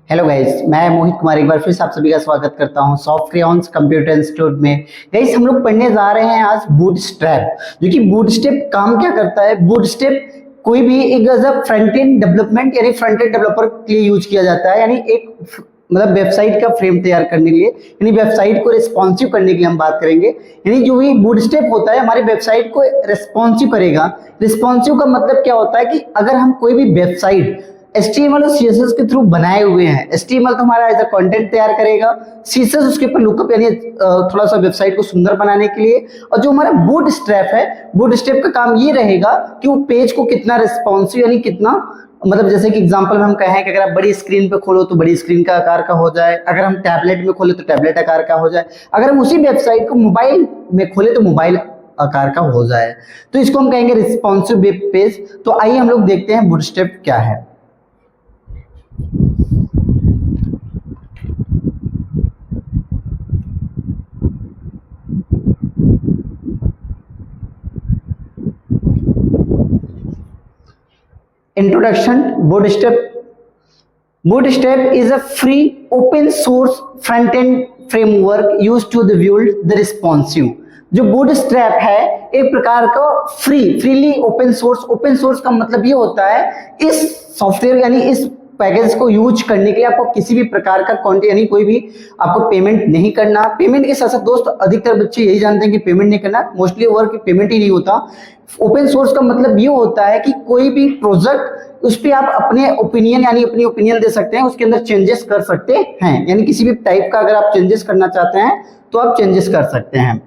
Hello guys, मैं मोहित कुमार एक बार फिर से आप सभी का स्वागत करता हूं सॉफ्टवेयर कंप्यूटर इंस्टीट्यूट में। गाइस, हम लोग पढ़ने जा रहे हैं आज बूटस्ट्रैप, जो कि बूटस्ट्रैप काम क्या करता है। बूटस्ट्रैप कोई भी एक फ्रंट एंड डेवलपमेंट यानी फ्रंट एंड डेवलपर के लिए यूज किया जाता है, यानी एक मतलब वेबसाइट का फ्रेम तैयार करने के लिए, यानी वेबसाइट को रिस्पॉन्सिव करने के लिए हम बात करेंगे। यानी जो भी बूटस्ट्रैप होता है हमारी वेबसाइट को रिस्पॉन्सिव करेगा। रिस्पॉन्सिव का मतलब क्या होता है कि अगर हम कोई भी वेबसाइट HTML और CSS के थ्रू बनाए हुए हैं, HTML तो हमारा एज अ कंटेंट तैयार करेगा, CSS उसके ऊपर लुकअप यानी थोड़ा सा वेबसाइट को सुंदर बनाने के लिए, और जो हमारा बूटस्ट्रैप है, बूटस्ट्रैप का काम ये रहेगा कि वो पेज को कितना रिस्पॉन्सिव यानी कितना मतलब जैसे कि एग्जांपल में हम कहें कि अगर आप बड़ी स्क्रीन पे खोलो तो बड़ी स्क्रीन का आकार का हो जाए, अगर हम टैबलेट में खोले तो टैबलेट आकार का हो जाए, अगर हम उसी वेबसाइट को मोबाइल में खोले तो मोबाइल आकार का हो जाए, तो इसको हम कहेंगे रिस्पॉन्सिव वेब पेज। तो आइए हम लोग देखते हैं बूटस्ट्रैप क्या है। Introduction. Bootstrap is a free open source front end framework used to build the responsive. जो बूटस्ट्रैप है एक प्रकार का फ्रीली ओपन सोर्स का मतलब ये होता है इस सॉफ्टवेयर यानी इस पैकेज को यूज करने के लिए आपको किसी भी प्रकार का कंटेंट यानी कोई भी आपको पेमेंट नहीं करना। पेमेंट के साथ साथ दोस्त अधिकतर बच्चे यही जानते हैं कि पेमेंट नहीं करना, मोस्टली वर्क पेमेंट ही नहीं होता। ओपन सोर्स का मतलब ये होता है कि कोई भी प्रोजेक्ट उस पर आप अपने ओपिनियन यानी अपनी ओपिनियन दे सकते हैं, उसके अंदर चेंजेस कर सकते हैं, यानी किसी भी टाइप का अगर आप चेंजेस करना चाहते हैं तो आप चेंजेस कर सकते हैं।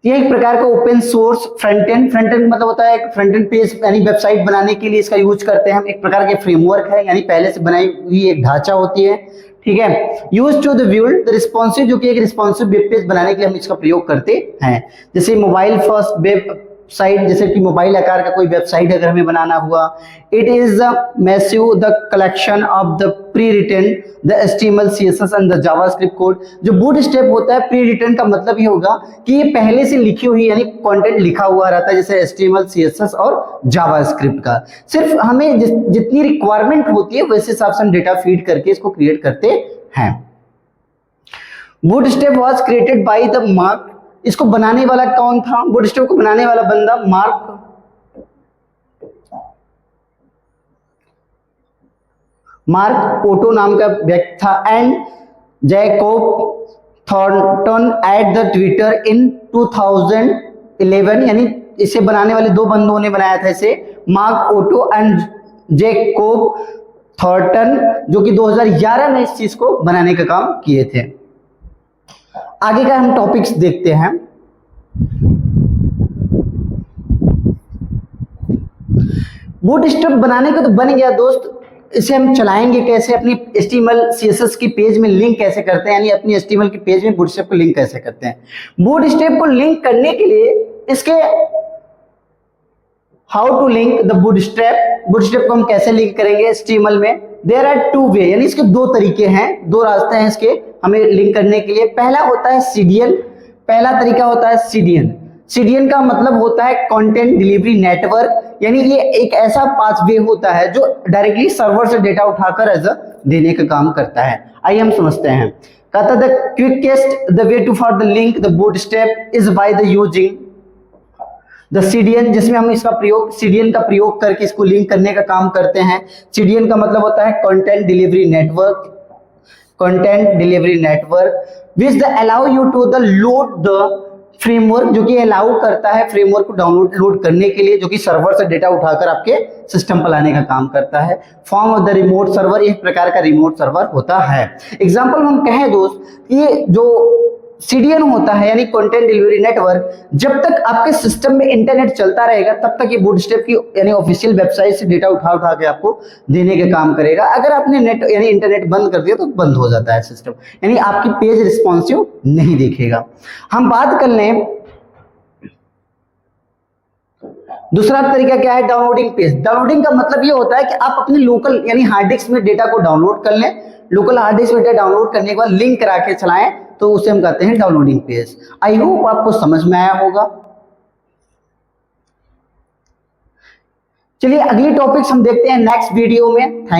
ये एक प्रकार का ओपन सोर्स फ्रंट एंड मतलब होता है एक फ्रंट एंड पेज यानी वेबसाइट बनाने के लिए इसका यूज करते हैं हम। एक प्रकार के फ्रेमवर्क है यानी पहले से बनाई हुई एक ढांचा होती है, ठीक है। Use to the build the responsive, जो कि एक रिस्पॉन्सिव वेब पेज बनाने के लिए हम इसका प्रयोग करते हैं। जैसे मोबाइल फर्स्ट वेब साइट, जैसे कि मोबाइल आकार का कोई वेबसाइट अगर हमें बनाना हुआ, it is massive the collection of the pre written the HTML CSS and the JavaScript code. जो बूटस्ट्रैप होता है प्री रिटन का मतलब ये होगा कि ये पहले से लिखी हुई यानी कंटेंट लिखा हुआ रहता है, जैसे HTML CSS और जावास्क्रिप्ट का। सिर्फ हमें जितनी रिक्वायरमेंट होती है वैसे हिसाब से हम डेटा फीड करके इसको क्रिएट करते हैं। Bootstrap was created by the mark. इसको बनाने वाला कौन था? बूटस्ट्रैप को बनाने वाला बंदा मार्क ओटो नाम का व्यक्ति था and Jacob Thornton at the Twitter in 2011। यानी इसे बनाने वाले दो बंदों ने बनाया था इसे, Mark Otto and Jacob Thornton, जो कि 2011 में इस चीज को बनाने का काम किए थे। आगे का हम टॉपिक्स देखते हैं। बूटस्ट्रैप बनाने का तो बन गया दोस्त, इसे हम चलाएंगे कैसे, अपनी HTML CSS की पेज में लिंक कैसे करते हैं, यानी अपनी HTML की पेज में बूटस्ट्रैप को लिंक कैसे करते हैं। बूटस्ट्रैप को लिंक करने के लिए इसके how to link the Bootstrap को हम कैसे लिंक करेंगे HTML में। देयर आर टू वे, यानी इसके दो तरीके हैं, दो रास्ते हैं इसके हमें लिंक करने के लिए। पहला होता है CDN, पहला तरीका होता है CDN का मतलब होता है कंटेंट डिलीवरी नेटवर्क, यानी ये एक ऐसा पाथवे होता है जो डायरेक्टली सर्वर से डेटा उठाकर एज देने का काम करता है। आइए हम समझते हैं। कहता the quickest the way to for the link the Bootstrap is by the using the CDN, जिसमें हम इसका प्रयोग CDN का प्रयोग करके इसको लिंक करने का काम करते हैं। CDN का मतलब होता है content delivery network which the allow you to the load the framework, जो कि अलाउ करता है फ्रेमवर्क को लोड करने के लिए, जो कि सर्वर से डेटा उठाकर आपके सिस्टम पर लाने का काम करता है। Form of the remote server, एक प्रकार का रिमोट सर्वर होता है। एग्जांपल हम कहें दोस्त, ये जो CDN होता है यानी कंटेंट डिलीवरी नेटवर्क, जब तक आपके सिस्टम में इंटरनेट चलता रहेगा तब तक ये बूटस्ट्रैप की यानी ऑफिशियल वेबसाइट से डेटा उठा के आपको देने का काम करेगा। अगर आपने नेट यानी इंटरनेट बंद कर दिया तो बंद हो जाता है सिस्टम, यानी आपकी पेज रिस्पॉन्सिव नहीं दिखेगा। हम बात कर लें दूसरा तरीका क्या है, डाउनलोडिंग पेज। डाउनलोडिंग का मतलब ये होता है कि आप अपने लोकल यानी हार्ड डिस्क में डेटा को डाउनलोड कर लें। लोकल हार्ड डिस्क में डेटा डाउनलोड करने के बाद लिंक करा के चलाएं तो उसे हम कहते हैं डाउनलोडिंग पेज। आई होप आपको समझ में आया होगा। चलिए अगली टॉपिक्स हम देखते हैं नेक्स्ट वीडियो में।